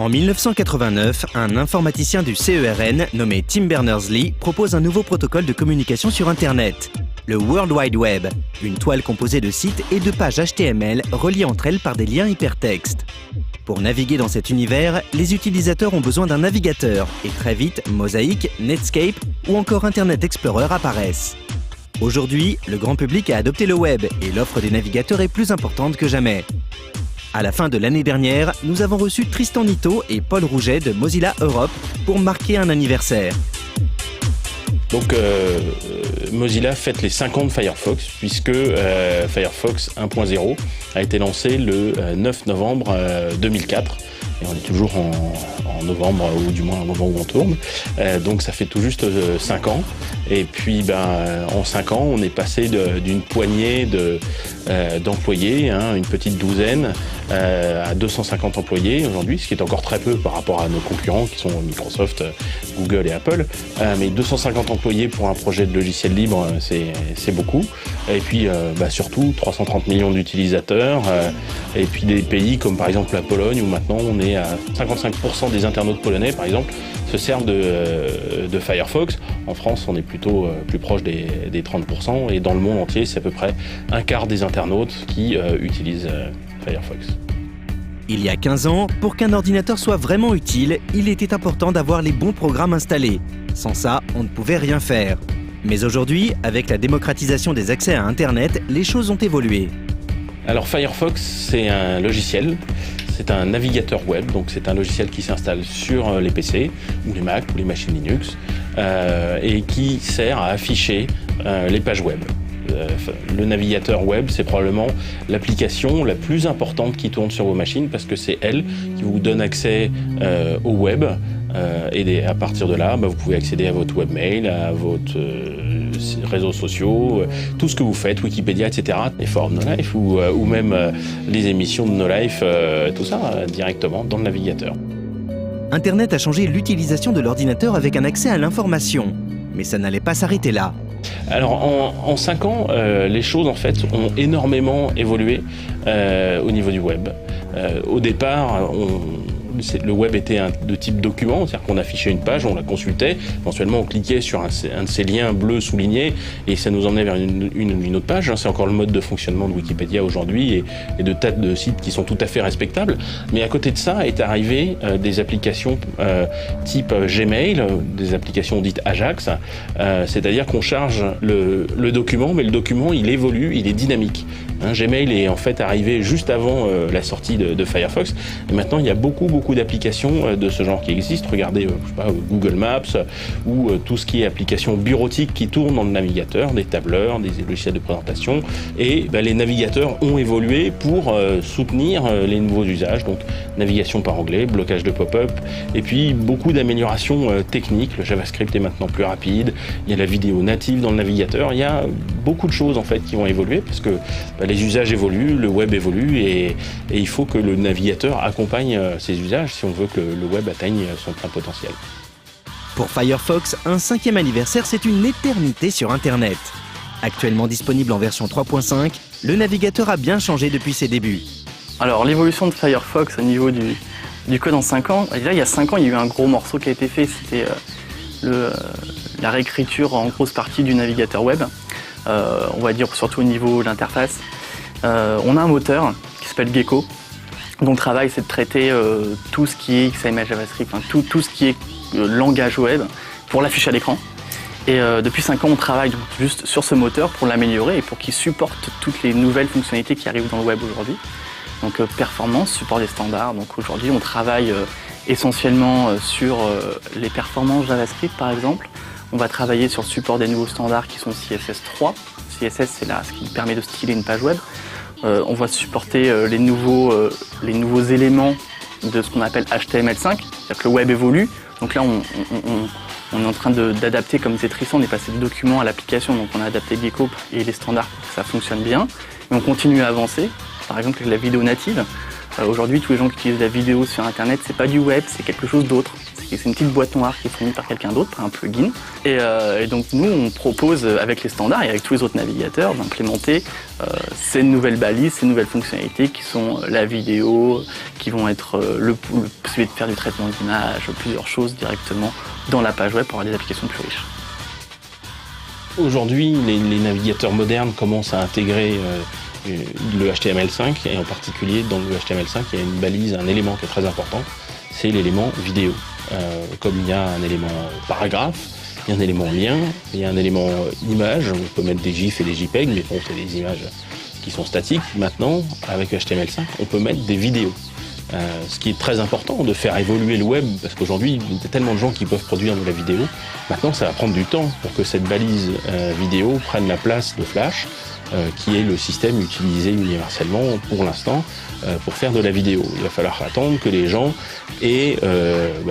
En 1989, un informaticien du CERN nommé Tim Berners-Lee propose un nouveau protocole de communication sur Internet, le World Wide Web, une toile composée de sites et de pages HTML reliées entre elles par des liens hypertextes. Pour naviguer dans cet univers, les utilisateurs ont besoin d'un navigateur et très vite, Mosaic, Netscape ou encore Internet Explorer apparaissent. Aujourd'hui, le grand public a adopté le web et l'offre des navigateurs est plus importante que jamais. À la fin de l'année dernière, nous avons reçu Tristan Nitto et Paul Rouget de Mozilla Europe pour marquer un anniversaire. Donc Mozilla fête les 5 ans de Firefox puisque Firefox 1.0 a été lancé le 9 novembre 2004 et on est toujours en novembre ou du moins au moment où on tourne. Donc ça fait tout juste 5 ans et puis en 5 ans on est passé d'une poignée d'employés, une petite douzaine, à 250 employés aujourd'hui, ce qui est encore très peu par rapport à nos concurrents qui sont Microsoft, Google et Apple. Mais 250 employés pour un projet de logiciel libre, c'est beaucoup. Et puis surtout 330 millions d'utilisateurs. Et puis des pays comme par exemple la Pologne où maintenant on est à 55% des internautes polonais par exemple se servent de Firefox. En France on est plutôt plus proche des 30% et dans le monde entier c'est à peu près un quart des internautes qui utilisent Firefox. Il y a 15 ans, pour qu'un ordinateur soit vraiment utile, il était important d'avoir les bons programmes installés. Sans ça, on ne pouvait rien faire. Mais aujourd'hui, avec la démocratisation des accès à Internet, les choses ont évolué. Alors Firefox, c'est un logiciel, c'est un navigateur web, donc c'est un logiciel qui s'installe sur les PC, ou les Mac, ou les machines Linux, et qui sert à afficher les pages web. Le navigateur web, c'est probablement l'application la plus importante qui tourne sur vos machines parce que c'est elle qui vous donne accès au web et à partir de là, vous pouvez accéder à votre webmail, à votre réseaux sociaux, tout ce que vous faites, Wikipédia, etc., les forums No Life ou même les émissions de No Life, tout ça directement dans le navigateur. Internet a changé l'utilisation de l'ordinateur avec un accès à l'information. Mais ça n'allait pas s'arrêter là. Alors en 5 ans, les choses en fait ont énormément évolué au niveau du web. Au départ, le web était de type document, c'est-à-dire qu'on affichait une page, on la consultait, éventuellement on cliquait sur un de ces liens bleus soulignés et ça nous emmenait vers une autre page. C'est encore le mode de fonctionnement de Wikipédia aujourd'hui et de tas de sites qui sont tout à fait respectables. Mais à côté de ça est arrivé des applications type Gmail, des applications dites Ajax, c'est-à-dire qu'on charge le document, mais le document il évolue, il est dynamique. Gmail est en fait arrivé juste avant la sortie de Firefox et maintenant il y a beaucoup d'applications de ce genre qui existent. Regardez Google Maps ou tout ce qui est applications bureautiques qui tournent dans le navigateur, des tableurs, des logiciels de présentation et les navigateurs ont évolué pour soutenir les nouveaux usages, donc navigation par onglet, blocage de pop-up et puis beaucoup d'améliorations techniques. Le JavaScript est maintenant plus rapide, il y a la vidéo native dans le navigateur, il y a beaucoup de choses en fait qui vont évoluer parce que les usages évoluent, le web évolue et il faut que le navigateur accompagne ces usages si on veut que le web atteigne son plein potentiel. Pour Firefox, un 5e anniversaire, c'est une éternité sur Internet. Actuellement disponible en version 3.5, le navigateur a bien changé depuis ses débuts. Alors l'évolution de Firefox au niveau du code en 5 ans, déjà il y a 5 ans il y a eu un gros morceau qui a été fait, c'était la réécriture en grosse partie du navigateur web, on va dire surtout au niveau de l'interface. On a un moteur qui s'appelle Gecko, dont le travail c'est de traiter tout ce qui est XML, JavaScript, tout ce qui est langage web pour l'afficher à l'écran. Et depuis 5 ans on travaille donc juste sur ce moteur pour l'améliorer et pour qu'il supporte toutes les nouvelles fonctionnalités qui arrivent dans le web aujourd'hui. Donc performance, support des standards, donc aujourd'hui on travaille essentiellement sur les performances JavaScript par exemple. On va travailler sur le support des nouveaux standards qui sont CSS3. CSS c'est là ce qui permet de styler une page web. On va supporter les nouveaux éléments de ce qu'on appelle HTML5, c'est-à-dire que le web évolue. Donc là, on est en train d'adapter, comme disait Tristan, on est passé du document à l'application, donc on a adapté Gecko et les standards pour que ça fonctionne bien. Et on continue à avancer, par exemple avec la vidéo native. Aujourd'hui, tous les gens qui utilisent la vidéo sur Internet, c'est pas du web, c'est quelque chose d'autre. C'est c'est une petite boîte noire qui est fournie par quelqu'un d'autre, par un plugin. Et donc nous, on propose avec les standards et avec tous les autres navigateurs d'implémenter ces nouvelles balises, ces nouvelles fonctionnalités qui sont la vidéo, qui vont être le possibilité de faire du traitement d'image, plusieurs choses directement dans la page web pour avoir des applications plus riches. Aujourd'hui, les navigateurs modernes commencent à intégrer le HTML5 et en particulier dans le HTML5, il y a une balise, un élément qui est très important, c'est l'élément vidéo. Comme il y a un élément paragraphe, il y a un élément lien, il y a un élément image, on peut mettre des GIFs et des JPEG, mais bon, c'est des images qui sont statiques. Maintenant, avec HTML5, on peut mettre des vidéos. Ce qui est très important de faire évoluer le web, parce qu'aujourd'hui, il y a tellement de gens qui peuvent produire de la vidéo. Maintenant, ça va prendre du temps pour que cette balise vidéo prenne la place de Flash, qui est le système utilisé universellement pour l'instant pour faire de la vidéo. Il va falloir attendre que les gens aient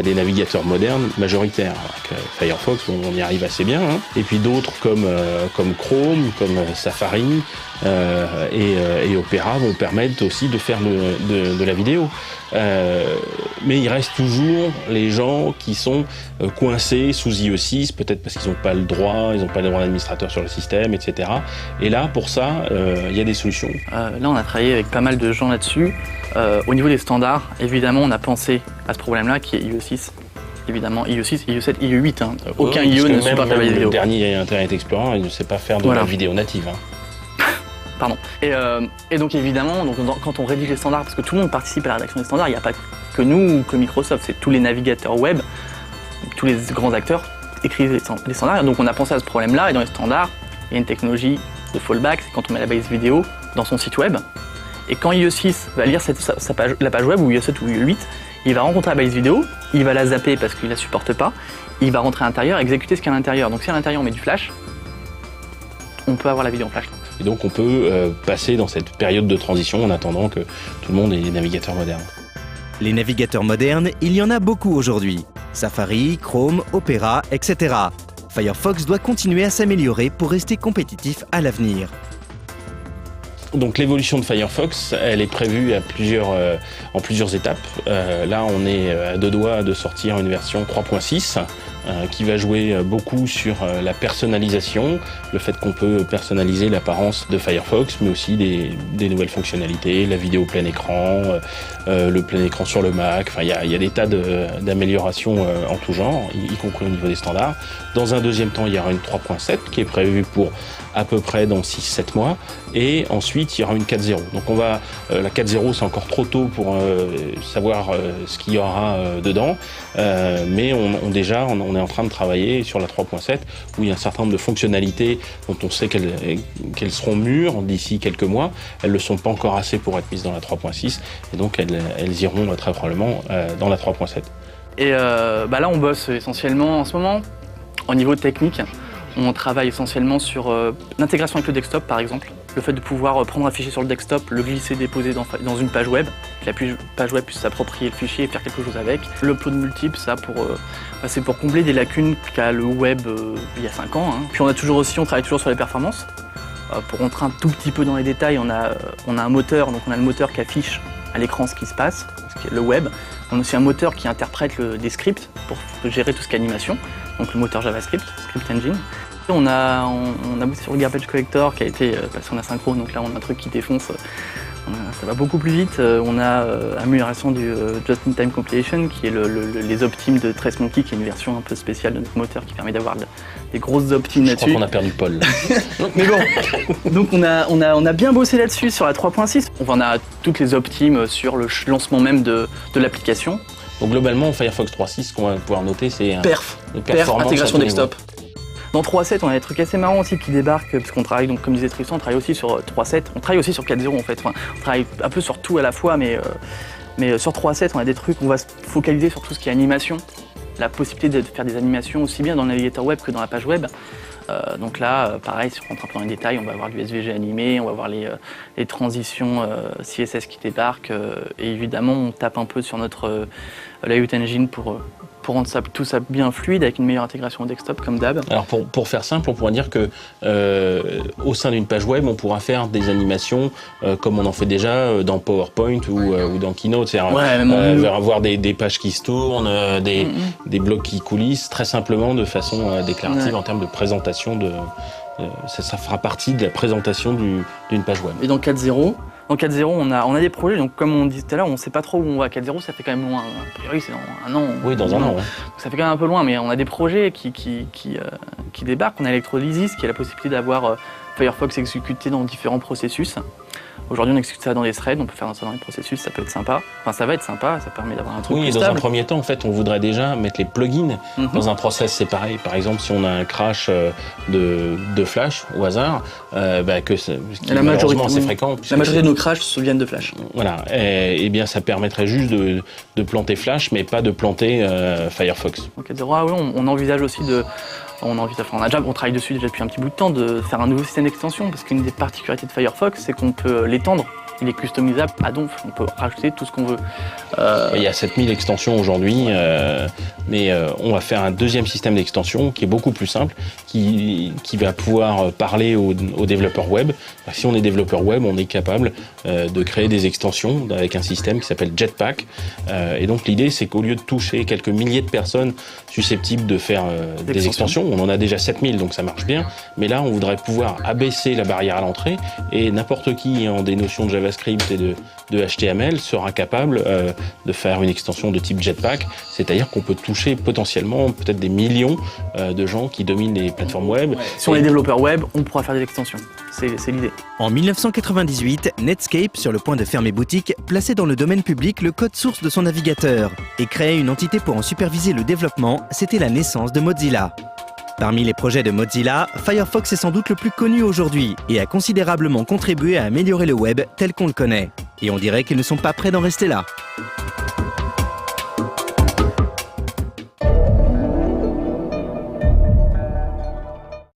des navigateurs modernes majoritaires. Avec Firefox, on y arrive assez bien, hein. Et puis d'autres comme Chrome, comme Safari et Opera vont permettre aussi de faire de la vidéo. Mais il reste toujours les gens qui sont coincés sous IE6, peut-être parce qu'ils n'ont pas le droit, ils n'ont pas le droit d'administrateur sur le système, etc. Et là, pour ça, il y a des solutions. Là, on a travaillé avec pas mal de gens là-dessus. Au niveau des standards, évidemment, on a pensé à ce problème-là qui est IE6. Évidemment, IE6, IE7, IE8. Hein. Aucun IE ne supporte la vidéo. Le dernier Internet Explorer, il ne sait pas faire de la vidéo native. Hein. Pardon. Et donc évidemment, quand on rédige les standards, parce que tout le monde participe à la rédaction des standards, il n'y a pas que nous ou que Microsoft, c'est tous les navigateurs web, tous les grands acteurs écrivent les standards. Donc on a pensé à ce problème-là, et dans les standards, il y a une technologie de fallback, c'est quand on met la balise vidéo dans son site web, et quand IE6 va lire la page web, ou IE7 ou IE8, il va rencontrer la balise vidéo, il va la zapper parce qu'il ne la supporte pas, il va rentrer à l'intérieur et exécuter ce qu'il y a à l'intérieur. Donc si à l'intérieur on met du flash, on peut avoir la vidéo en flash. Et donc on peut passer dans cette période de transition en attendant que tout le monde ait des navigateurs modernes. Les navigateurs modernes, il y en a beaucoup aujourd'hui. Safari, Chrome, Opera, etc. Firefox doit continuer à s'améliorer pour rester compétitif à l'avenir. Donc l'évolution de Firefox, elle est prévue en plusieurs étapes. Là, on est à deux doigts de sortir une version 3.6 qui va jouer beaucoup sur la personnalisation, le fait qu'on peut personnaliser l'apparence de Firefox, mais aussi des nouvelles fonctionnalités, la vidéo plein écran, le plein écran sur le Mac. Enfin, il y a des tas d'améliorations en tout genre, y compris au niveau des standards. Dans un deuxième temps, il y aura une 3.7 qui est prévue pour à peu près dans 6-7 mois, et ensuite il y aura une 4.0. Donc la 4.0 c'est encore trop tôt pour savoir ce qu'il y aura dedans, mais on est en train de travailler sur la 3.7 où il y a un certain nombre de fonctionnalités dont on sait qu'elles seront mûres d'ici quelques mois. Elles ne le sont pas encore assez pour être mises dans la 3.6, et donc elles iront très probablement dans la 3.7. Et là on bosse essentiellement en ce moment au niveau technique. On travaille essentiellement sur l'intégration avec le desktop, par exemple. Le fait de pouvoir prendre un fichier sur le desktop, le glisser, déposer dans une page web, que la page web puisse s'approprier le fichier et faire quelque chose avec. L'upload multiple, ça, c'est pour combler des lacunes qu'a le web il y a 5 ans. Hein. Puis on travaille toujours sur les performances. Pour rentrer un tout petit peu dans les détails, on a un moteur, donc on a le moteur qui affiche à l'écran ce qui se passe, le web. On a aussi un moteur qui interprète des scripts pour gérer tout ce qui est animation, donc le moteur JavaScript, Script Engine. On a bossé sur le Garbage Collector qui a été passé en asynchrone, donc là on a un truc qui défonce, ça va beaucoup plus vite. On a amélioration du Just-in-Time Compilation qui est les optimes de TraceMonkey, qui est une version un peu spéciale de notre moteur qui permet d'avoir des grosses optimes là-dessus. Je crois qu'on a perdu Paul. Mais bon, donc on a bien bossé là-dessus sur la 3.6. On a toutes les optimes sur le lancement même de l'application. Donc globalement, Firefox 3.6, ce qu'on va pouvoir noter, c'est perf, intégration desktop. Dans 3.7, on a des trucs assez marrants aussi qui débarquent, parce qu'on travaille, donc, comme disait Tristan, on travaille aussi sur 3.7, on travaille aussi sur 4.0 en fait. Enfin, on travaille un peu sur tout à la fois, mais sur 3.7, on a des trucs, on va se focaliser sur tout ce qui est animation, la possibilité de faire des animations aussi bien dans le navigateur web que dans la page web. Donc là, pareil, si on rentre un peu dans les détails, on va avoir du SVG animé, on va avoir les transitions CSS qui débarquent, et évidemment, on tape un peu sur notre l'IoT Engine pour rendre tout ça bien fluide avec une meilleure intégration au desktop comme d'hab. Alors pour faire simple, on pourrait dire que au sein d'une page web, on pourra faire des animations comme on en fait déjà dans PowerPoint ou dans Keynote. C'est-à-dire avoir des pages qui se tournent, des blocs qui coulissent, très simplement de façon déclarative en termes de présentation. Ça fera partie de la présentation d'une page web. Et dans 4.0, on a des projets, donc comme on disait tout à l'heure, on ne sait pas trop où on va. 4.0, ça fait quand même loin. A priori, c'est dans un an. Oui, dans un an. Ouais. Ça fait quand même un peu loin, mais on a des projets qui débarquent. On a Electrolysis, qui a la possibilité d'avoir Firefox exécuté dans différents processus. Aujourd'hui, on exécute ça dans des threads, on peut faire ça dans les processus, ça peut être sympa. Enfin, ça va être sympa, ça permet d'avoir un truc plus stable. Dans un premier temps, en fait, on voudrait déjà mettre les plugins dans un process séparé. Par exemple, si on a un crash de Flash au hasard, malheureusement assez fréquent. La majorité de nos crashs viennent de Flash. Voilà, et bien ça permettrait juste de planter Flash, mais pas de planter Firefox. Donc, on envisage aussi on travaille dessus déjà depuis un petit bout de temps, de faire un nouveau système d'extension, parce qu'une des particularités de Firefox, c'est qu'on peut l'étendre. Il est customisable à donf, on peut rajouter tout ce qu'on veut. Il y a 7000 extensions aujourd'hui, mais on va faire un deuxième système d'extension qui est beaucoup plus simple, qui va pouvoir parler aux développeurs web. Si on est développeur web, on est capable de créer des extensions avec un système qui s'appelle Jetpack. Et donc l'idée, c'est qu'au lieu de toucher quelques milliers de personnes susceptibles de faire des extensions, on en a déjà 7000, donc ça marche bien. Mais là, on voudrait pouvoir abaisser la barrière à l'entrée et n'importe qui ayant des notions de JavaScript et de HTML sera capable de faire une extension de type Jetpack, c'est-à-dire qu'on peut toucher potentiellement peut-être des millions de gens qui dominent les plateformes web. Si on est développeur web, on pourra faire des extensions, c'est l'idée. En 1998, Netscape, sur le point de fermer boutique, plaçait dans le domaine public le code source de son navigateur et créait une entité pour en superviser le développement. C'était la naissance de Mozilla. Parmi les projets de Mozilla, Firefox est sans doute le plus connu aujourd'hui et a considérablement contribué à améliorer le web tel qu'on le connaît. Et on dirait qu'ils ne sont pas prêts d'en rester là.